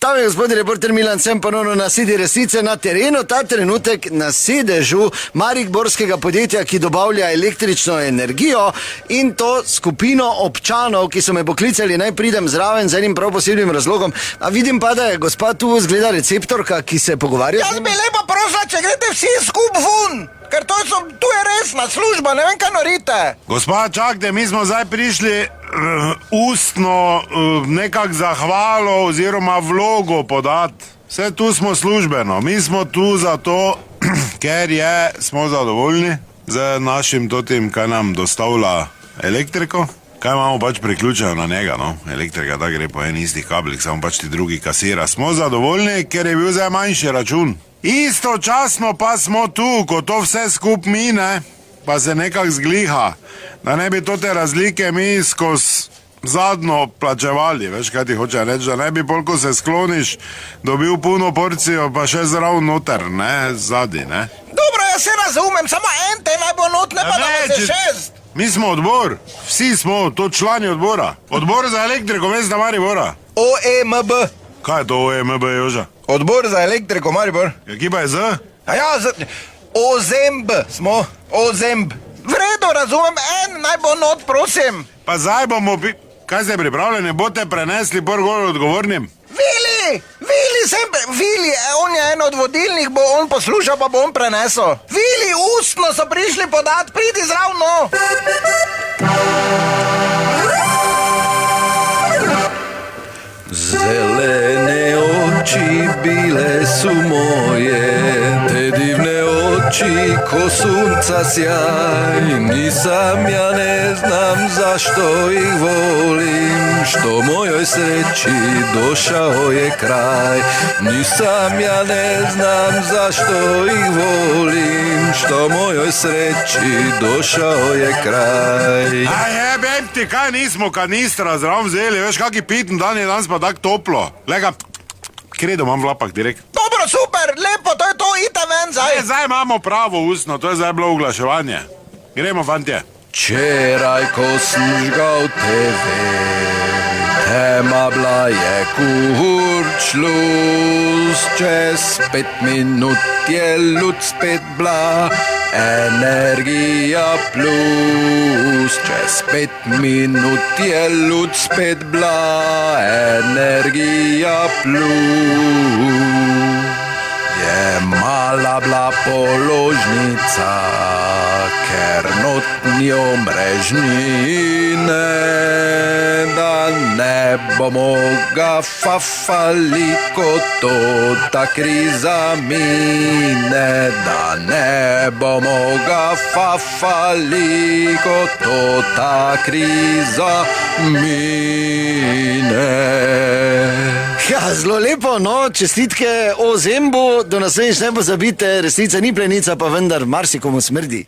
Zdravo, gospod reporter Milan, sem ponovno na sedi resnice na terenu, ta trenutek na sedežu mariborskega podjetja, ki dobavlja električno energijo, in to skupino občanov, ki so me poklicali, naj pridem zraven z enim prav posebnim razlogom. A vidim pa, da je gospa tu zgleda receptorka, ki se pogovarja. Jaz bi lepo prosila, če greste vsi skup vun, ker tu je resna služba, ne vem, kaj norite. Gospa, čakajte, mi smo zdaj prišli ustno nekak zahvalo oziroma vlogo podati. Vse tu smo službeno, mi smo tu zato, ker smo zadovoljni z našim totim, kaj nam dostavlja elektriko. Kaj imamo pač priključeno na njega, no? Elektrika, da gre po en istih kablih, samo pač ti drugi kasira. Smo zadovoljni, ker je bil zdaj manjši račun. Istočasno pa smo tu, ko to vse skup mine, pa se nekak zgliha, da ne bi tote razlike mi skozi zadnjo plačevali. Veš, kaj ti hoče reči, da ne bi polko se skloniš, dobil puno porcijo, pa še zrav noter, ne, zadi, ne. Dobro, jaz se razumem, samo en te naj bo not, ne pa da bo se šest. Mi smo odbor, vsi smo, to člani odbora. Odbor za elektriko mesta Maribora. OEMB. Kaj je to OEMB, Joža? Odbor za elektriko Maribor. Ekipa je Z? A ja, OZEMB smo, OZEMB. V redu, razumem, en naj bo not, prosim. Pa zdaj bomo, kaj ste pripravljeni, boste prenesli gor odgovornim? Vili, on je en od vodilnih, bo on poslušal, pa bo on prenesel. Vili, ustno so prišli podati, pridi zravno. Zelene oči bile su moje, te divne oči ko sunca sjaj. Nisam, ja ne znam zašto ih volim, što mojoj sreći došao je kraj. Nisam, ja ne znam zašto ih volim, što mojoj sreći došao je kraj. A jebem ti, kaj nismo kanistra zraven vzeli, veš kaki pitn dan je danes pa tak toplo. Lega, kredo imam v lapah direkt. Dobro, super, lepo, to je to, ite ven zdaj. Zdaj imamo pravo ustno, to je zdaj bilo oglaševanje. Gremo, fantje. Včeraj, ko sem žgal TV, tema bila je kurčlus. Čez 5 minut je lud spet bila energija plus. Čez 5 minut je lud spet bila energija plus. Je mala bila položnica, ker notni omrežnine, da ne bomo ga fafali, ko to ta kriza mine. Da ne bomo ga fafali, ko to ta kriza mine. Ja, zelo lepo, no, čestitke OZEMB-u, do naslednjič ne pozabite, resnica ni plenica, pa vendar marsikomu smrdi.